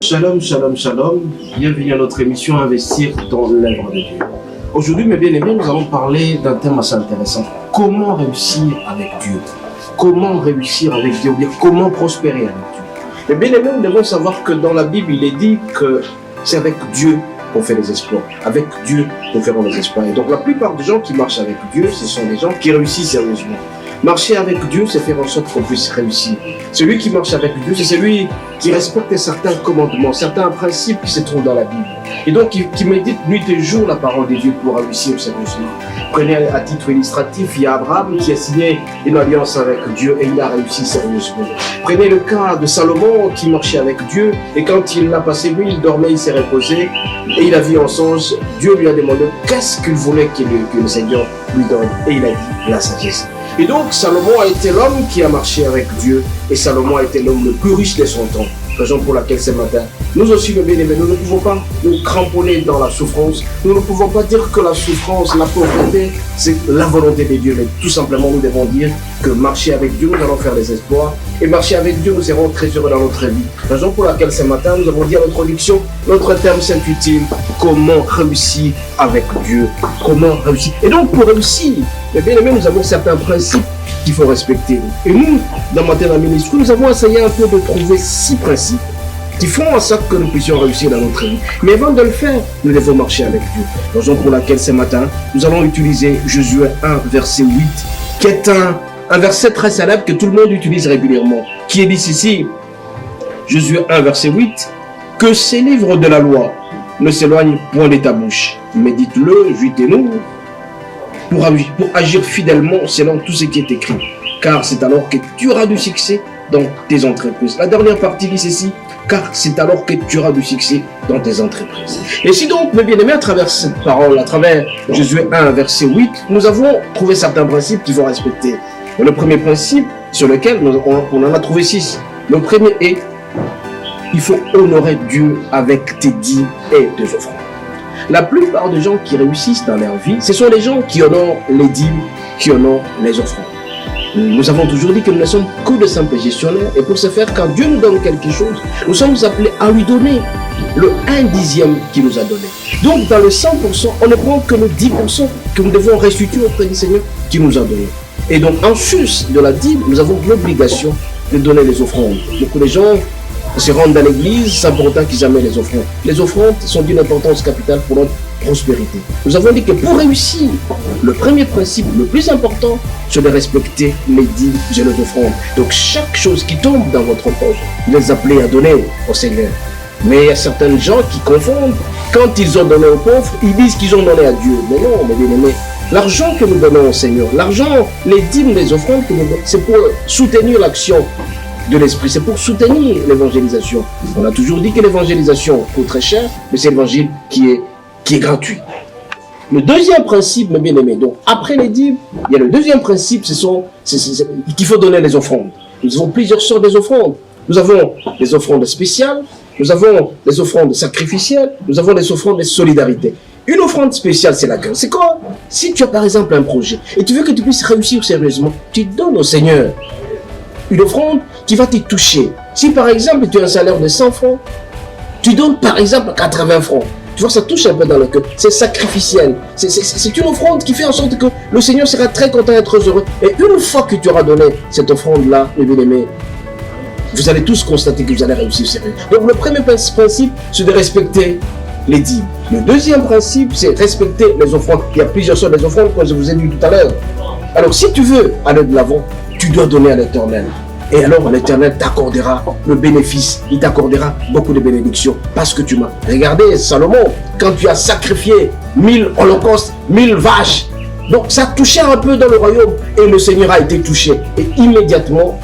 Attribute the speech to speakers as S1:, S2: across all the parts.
S1: Shalom, shalom, shalom. Bienvenue à notre émission Investir dans l'œuvre de Dieu. Aujourd'hui, mes bien-aimés, nous allons parler d'un thème assez intéressant. Comment réussir avec Dieu? Comment réussir avec Dieu? Ou bien comment prospérer avec Dieu? Mes bien-aimés, nous devons savoir que dans la Bible, il est dit que c'est avec Dieu qu'on fait les exploits. Avec Dieu, nous ferons les exploits. Et donc, la plupart des gens qui marchent avec Dieu, ce sont des gens qui réussissent sérieusement. Marcher avec Dieu, c'est faire en sorte qu'on puisse réussir. Celui qui marche avec Dieu, c'est celui qui respecte certains commandements, certains principes qui se trouvent dans la Bible. Et donc, qui médite nuit et jour la parole de Dieu pour réussir sérieusement. Prenez à titre illustratif, il y a Abraham qui a signé une alliance avec Dieu et il a réussi sérieusement. Prenez le cas de Salomon qui marchait avec Dieu et quand il l'a passé nuit, il dormait, il s'est reposé et il a vu en songe, Dieu lui a demandé qu'est-ce qu'il voulait que le Seigneur lui donne. Et il a dit la sagesse. Et donc, Salomon a été l'homme qui a marché avec Dieu et Salomon a été l'homme le plus riche de son temps. Raison pour laquelle ce matin, nous aussi, mes bien-aimés, nous ne pouvons pas nous cramponner dans la souffrance. Nous ne pouvons pas dire que la souffrance, la pauvreté, c'est la volonté de Dieu. Mais tout simplement, nous devons dire que marcher avec Dieu, nous allons faire des espoirs. Et marcher avec Dieu, nous serons très heureux dans notre vie. Raison pour laquelle ce matin, nous avons dit à l'introduction, notre terme s'intitule « Comment réussir avec Dieu ?» Comment réussir? Et donc, pour réussir, mes bien-aimés, nous avons certains principes qu'il faut respecter. Et nous, dans Matin dans Ministre, nous avons essayé un peu de trouver 6 principes qui font en sorte que nous puissions réussir dans notre vie. Mais avant de le faire, nous devons marcher avec Dieu. Raison pour laquelle ce matin, nous allons utiliser Josué 1, verset 8, qui est un verset très célèbre que tout le monde utilise régulièrement, qui est dit ici, Josué 1, verset 8, « Que ces livres de la loi ne s'éloignent point de ta bouche, médite-le, juitez-nous, pour agir fidèlement selon tout ce qui est écrit, car c'est alors que tu auras du succès dans tes entreprises. » La dernière partie dit ceci, car c'est alors que tu auras du succès dans tes entreprises. Et si donc, mes bien-aimés, à travers cette parole, à travers Josué 1, verset 8, nous avons trouvé certains principes qu'il faut respecter. Et le premier principe, sur lequel on en a trouvé 6, le premier est, il faut honorer Dieu avec tes dîmes et tes offrandes. La plupart des gens qui réussissent dans leur vie, ce sont les gens qui honorent les dîmes, qui honorent les offrandes. Nous avons toujours dit que nous ne sommes que de simples gestionnaires et pour ce faire, quand Dieu nous donne quelque chose, nous sommes appelés à lui donner le 1/10 qu'il nous a donné. Donc dans le 100%, on ne prend que le 10% que nous devons restituer auprès du Seigneur qui nous a donné. Et donc en sus de la dîme, nous avons l'obligation de donner les offrandes. Beaucoup de gens se rendent dans l'église sans pour autant qu'ils amènent les offrandes. Les offrandes sont d'une importance capitale pour notre prospérité. Nous avons dit que pour réussir, le premier principe, le plus important, c'est de respecter les dîmes et les offrandes. Donc chaque chose qui tombe dans votre poche, vous êtes appelés à donner au Seigneur. Mais il y a certains gens qui confondent. Quand ils ont donné aux pauvres, ils disent qu'ils ont donné à Dieu. Mais non, mes bien-aimés, l'argent que nous donnons au Seigneur, l'argent, les dîmes, les offrandes que nous donnons, c'est pour soutenir l'action de l'esprit, c'est pour soutenir l'évangélisation. On a toujours dit que l'évangélisation coûte très cher, mais c'est l'évangile qui est gratuit. Le deuxième principe, mes bien-aimés, donc après les dîmes, il y a le deuxième principe, qu'il faut donner les offrandes. Nous avons plusieurs sortes d'offrandes. Nous avons des offrandes spéciales, nous avons des offrandes sacrificielles, nous avons des offrandes de solidarité. Une offrande spéciale, c'est laquelle? C'est quoi? Si tu as par exemple un projet et tu veux que tu puisses réussir sérieusement, tu donnes au Seigneur une offrande qui va te toucher. Si par exemple tu as un salaire de 100 francs, tu donnes par exemple 80 francs. Tu vois, ça touche un peu dans le cœur. C'est sacrificiel. C'est une offrande qui fait en sorte que le Seigneur sera très content et très heureux. Et une fois que tu auras donné cette offrande-là, mes bien-aimés, vous allez tous constater que vous allez réussir sérieux. Donc le premier principe, c'est de respecter les dîmes. Le deuxième principe, c'est respecter les offrandes. Il y a plusieurs sortes d'offrandes, comme je vous ai dit tout à l'heure. Alors si tu veux aller de l'avant, tu dois donner à l'Éternel. Et alors l'Éternel t'accordera le bénéfice, il t'accordera beaucoup de bénédictions parce que tu m'as. Regardez Salomon, quand tu as sacrifié 1000 holocaustes, 1000 vaches, donc ça touchait un peu dans le royaume et le Seigneur a été touché. Et immédiatement,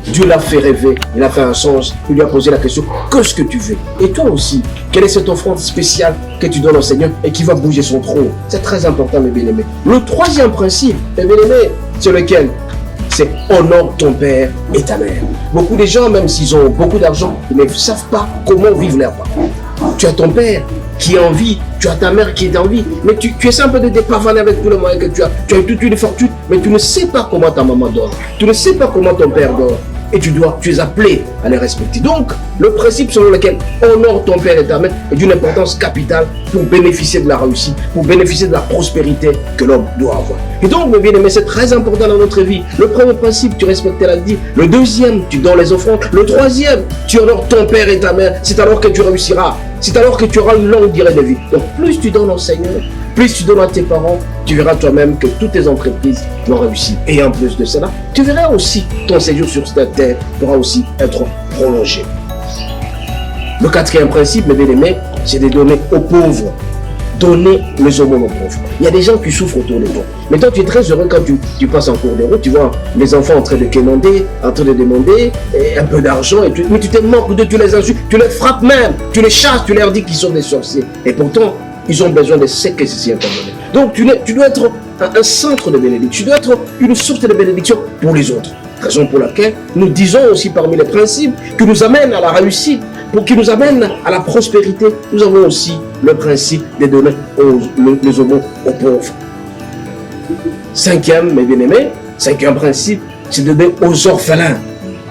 S1: Dieu l'a fait rêver, il a fait un songe, il lui a posé la question, qu'est-ce que tu veux? Et toi aussi, quelle est cette offrande spéciale que tu donnes au Seigneur et qui va bouger son trône? C'est très important, mes bien-aimés. Le troisième principe, mes bien-aimés, c'est lequel? C'est honore ton père et ta mère. Beaucoup de gens, même s'ils ont beaucoup d'argent, ils ne savent pas comment vivre leur vie. Tu as ton père qui est en vie, tu as ta mère qui est en vie, mais tu essaies un peu de dépavanner avec tous les moyens que tu as. Tu as toute une fortune, mais tu ne sais pas comment ta maman dort. Tu ne sais pas comment ton père dort. et tu es appelé à les respecter. Donc, le principe selon lequel honore ton père et ta mère est d'une importance capitale pour bénéficier de la réussite, pour bénéficier de la prospérité que l'homme doit avoir. Et donc, mes bien-aimés, c'est très important dans notre vie. Le premier principe, tu respectes la vie. Le deuxième, tu donnes les offrandes. Le troisième, tu honores ton père et ta mère. C'est alors que tu réussiras. C'est alors que tu auras une longue durée de vie. Donc, plus tu donnes au Seigneur, plus tu donnes à tes parents, tu verras toi-même que toutes tes entreprises vont réussir. Et en plus de cela, tu verras aussi ton séjour sur cette terre pourra aussi être prolongé. Le quatrième principe, mes bien-aimés, c'est de donner aux pauvres. Donner les aumônes aux pauvres. Il y a des gens qui souffrent autour de toi. Mais toi, tu es très heureux quand tu passes en cours de route, tu vois les enfants en train de quémander, en train de demander un peu d'argent, mais tu te moques d'eux, tu les insultes, tu les frappes même, tu les chasses, tu leur dis qu'ils sont des sorciers. Et pourtant, ils ont besoin de ce que ceci est donné. Donc, tu dois être un centre de bénédiction, tu dois être une source de bénédiction pour les autres. Raison pour laquelle nous disons aussi parmi les principes qui nous amènent à la réussite, qui nous amènent à la prospérité, nous avons aussi le principe de donner les aumônes aux pauvres. Cinquième, mes bien-aimés, cinquième principe, c'est de donner aux orphelins.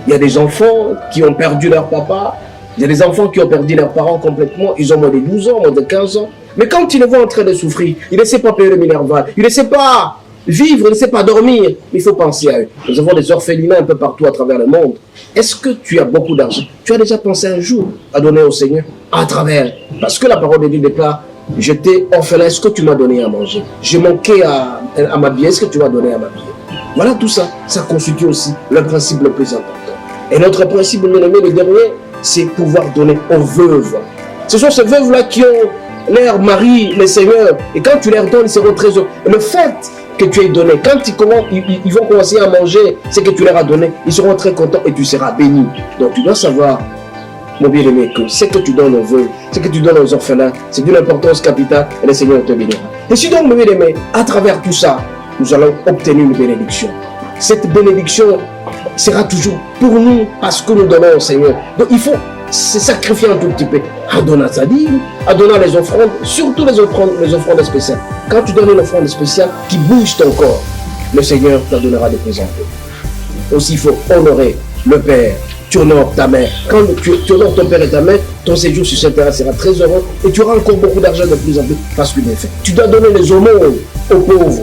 S1: Il y a des enfants qui ont perdu leur papa, il y a des enfants qui ont perdu leurs parents complètement, ils ont moins de 12 ans, moins de 15 ans. Mais quand ils les voient en train de souffrir, ils ne savent pas payer le minerval, ils ne savent pas vivre, ils ne savent pas dormir, il faut penser à eux. Nous avons des orphelinats un peu partout à travers le monde. Est-ce que tu as beaucoup d'argent? Tu as déjà pensé un jour à donner au Seigneur à travers? Parce que la parole de Dieu déclare, j'étais orphelin, est-ce que tu m'as donné à manger? J'ai manqué à m'habiller, est-ce que tu m'as donné à m'habiller? Voilà tout ça, ça constitue aussi le principe le plus important. Et notre principe, bien aimé, le dernier, c'est pouvoir donner aux veuves. Ce sont ces veuves-là qui ont leur mari, le Seigneur, et quand tu leur donnes, ils seront très heureux. Le fait que tu aies donné, quand ils vont commencer à manger ce que tu leur as donné, ils seront très contents et tu seras béni. Donc tu dois savoir, mon bien-aimé, que ce que tu donnes aux veuves, ce que tu donnes aux orphelins, c'est d'une importance capitale et le Seigneur te bénira. Et si donc, mon bien-aimé, à travers tout ça, nous allons obtenir une bénédiction. Cette bénédiction sera toujours pour nous parce que nous donnons au Seigneur. Donc il faut se sacrifier un tout petit peu, à donner sa dîme, à donner les offrandes, surtout les offrandes spéciales. Quand tu donnes une offrande spéciale qui bouge ton corps, le Seigneur te donnera des plus en plus. Aussi, il faut honorer le Père. Tu honores ta mère. Quand tu honores ton père et ta mère, ton séjour sur cette terre sera très heureux et tu auras encore beaucoup d'argent de plus en plus parce que bien fait. Tu dois donner les aumônes aux pauvres.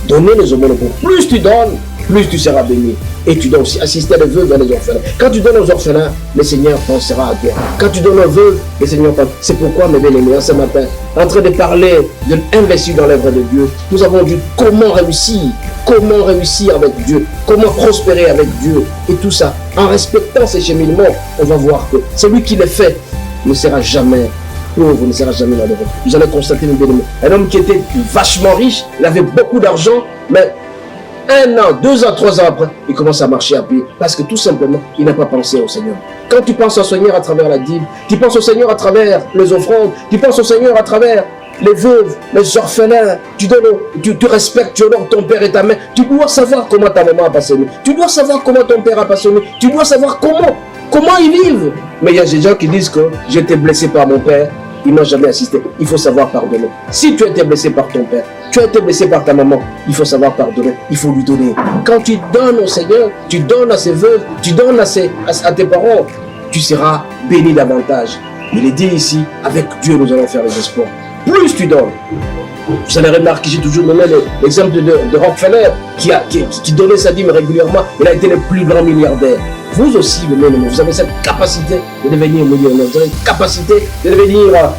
S1: Donner les aumônes aux pauvres. Plus tu donnes, plus tu seras béni. Et tu dois aussi assister les veuves et les orphelins. Quand tu donnes aux orphelins, le Seigneur pensera à toi. Quand tu donnes aux veuves, le Seigneur pensera. C'est pourquoi, mes bien-aimés, ce matin, en train de parler d'investir dans l'œuvre de Dieu, nous avons dit comment réussir avec Dieu, comment prospérer avec Dieu. Et tout ça, en respectant ces cheminements, on va voir que celui qui les fait ne sera jamais pauvre, ne sera jamais malheureux. Vous allez constater, mes bien-aimés, un homme qui était vachement riche, il avait beaucoup d'argent, mais 1 an, 2 ans, 3 ans après, il commence à marcher à pied parce que tout simplement, il n'a pas pensé au Seigneur. Quand tu penses au Seigneur à travers la dîme, tu penses au Seigneur à travers les offrandes, tu penses au Seigneur à travers les veuves, les orphelins, tu respectes, tu honores ton père et ta mère. Tu dois savoir comment ta maman a passé nuit. Tu dois savoir comment ton père a passé nuit. Tu dois savoir comment ils vivent. Mais il y a des gens qui disent que j'ai été blessé par mon père. Ils n'ont jamais assisté. Il faut savoir pardonner. Si tu as été blessé par ton père, tu as été blessé par ta maman, il faut savoir pardonner. Il faut lui donner. Quand tu donnes au Seigneur, tu donnes à ses veuves, tu donnes à tes parents, tu seras béni davantage. Il est dit ici, avec Dieu nous allons faire les espoirs. Plus tu donnes. Vous allez remarquer, j'ai toujours donné l'exemple de Rockefeller qui donnait sa dîme régulièrement. Il a été le plus grand milliardaire. Vous aussi, vous avez cette capacité de devenir millionnaire. Vous avez une capacité de devenir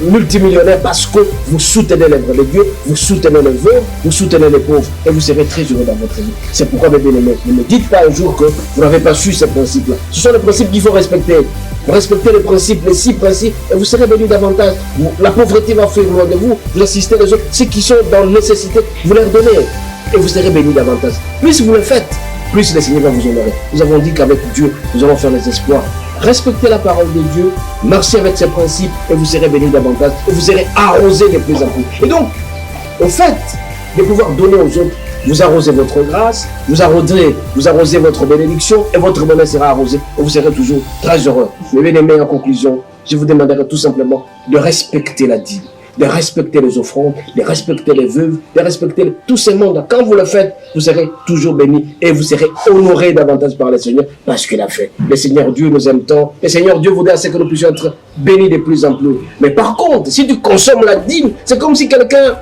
S1: multimillionnaire parce que vous soutenez l'œuvre de Dieu, vous soutenez les veuves, vous soutenez les pauvres et vous serez très heureux dans votre vie. C'est pourquoi, mes bien-aimés, ne me dites pas un jour que vous n'avez pas su ces principes-là. Ce sont les principes qu'il faut respecter. Respectez les principes, les 6 principes, et vous serez bénis davantage. La pauvreté va fuir loin de vous, vous assistez les autres, ceux qui sont dans nécessité, vous leur donnez, et vous serez bénis davantage. Plus vous le faites, plus le Seigneur va vous honorer. Nous avons dit qu'avec Dieu, nous allons faire les espoirs. Respectez la parole de Dieu, marchez avec ses principes, et vous serez bénis davantage, et vous serez arrosés de plus en plus. Et donc, au fait de pouvoir donner aux autres, vous arrosez votre grâce, vous arrosez votre bénédiction et votre bonheur sera arrosé et vous serez toujours très heureux. Mais bien aimés, en conclusion, je vous demanderai tout simplement de respecter la dîme, de respecter les offrandes, de respecter les veuves, de respecter tous ces mondes. Quand vous le faites, vous serez toujours bénis et vous serez honorés davantage par le Seigneur parce qu'il a fait. Le Seigneur Dieu nous aime tant. Le Seigneur Dieu voudrait assez que nous puissions être bénis de plus en plus. Mais par contre, si tu consommes la dîme, c'est comme si quelqu'un,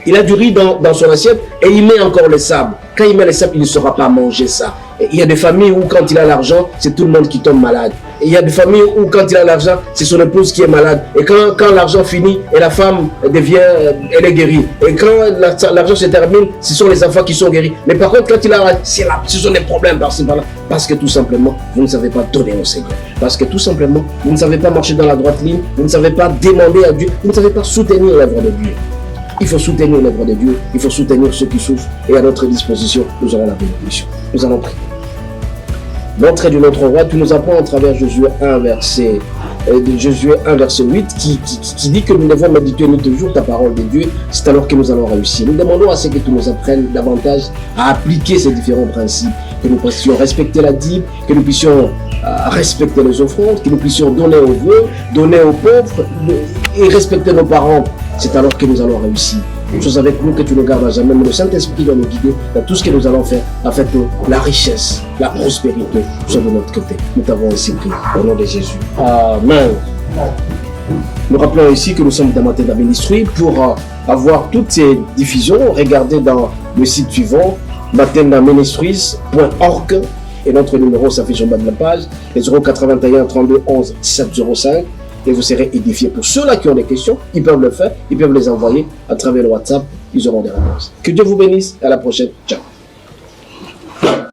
S1: il a du riz dans son assiette et il met encore le sable. Quand il met le sable, il ne saura pas manger ça. Et il y a des familles où quand il a l'argent, c'est tout le monde qui tombe malade. Et il y a des familles où quand il a l'argent, c'est son épouse qui est malade. Et quand l'argent finit et la femme devient, elle est guérie. Et quand l'argent se termine, ce sont les enfants qui sont guéris. Mais par contre, quand il a, ce sont des problèmes par-ci par-là. Parce que tout simplement, vous ne savez pas donner au Seigneur. Parce que tout simplement, vous ne savez pas marcher dans la droite ligne. Vous ne savez pas demander à Dieu. Vous ne savez pas soutenir l'œuvre de Dieu. Il faut soutenir l'œuvre de Dieu, il faut soutenir ceux qui souffrent et à notre disposition, nous aurons la bénédiction. Nous allons prier. L'entrée de notre roi, tu nous apprends à travers Josué 1, verset 8, qui dit que nous devons méditer toujours ta parole de Dieu, c'est alors que nous allons réussir. Nous demandons à ce que tu nous apprennes davantage à appliquer ces différents principes, que nous puissions respecter la dîme, que nous puissions respecter les offrandes, que nous puissions donner aux vœux, donner aux pauvres et respecter nos parents. C'est alors que nous allons réussir. Chose avec nous que tu ne gardes à jamais, mais le Saint-Esprit doit nous guider dans tout ce que nous allons faire, afin que la richesse, la prospérité soit de notre côté. Nous t'avons ainsi pris au nom de Jésus. Amen. Nous rappelons ici que nous sommes dans Matenda Ministry. Pour avoir toutes ces diffusions, regardez dans le site suivant, matendaministries.org, et notre numéro s'affiche en bas de la page, les 081 32 11 1705. Et vous serez édifiés. Pour ceux-là qui ont des questions, ils peuvent le faire, ils peuvent les envoyer à travers le WhatsApp, ils auront des réponses. Que Dieu vous bénisse, à la prochaine, ciao.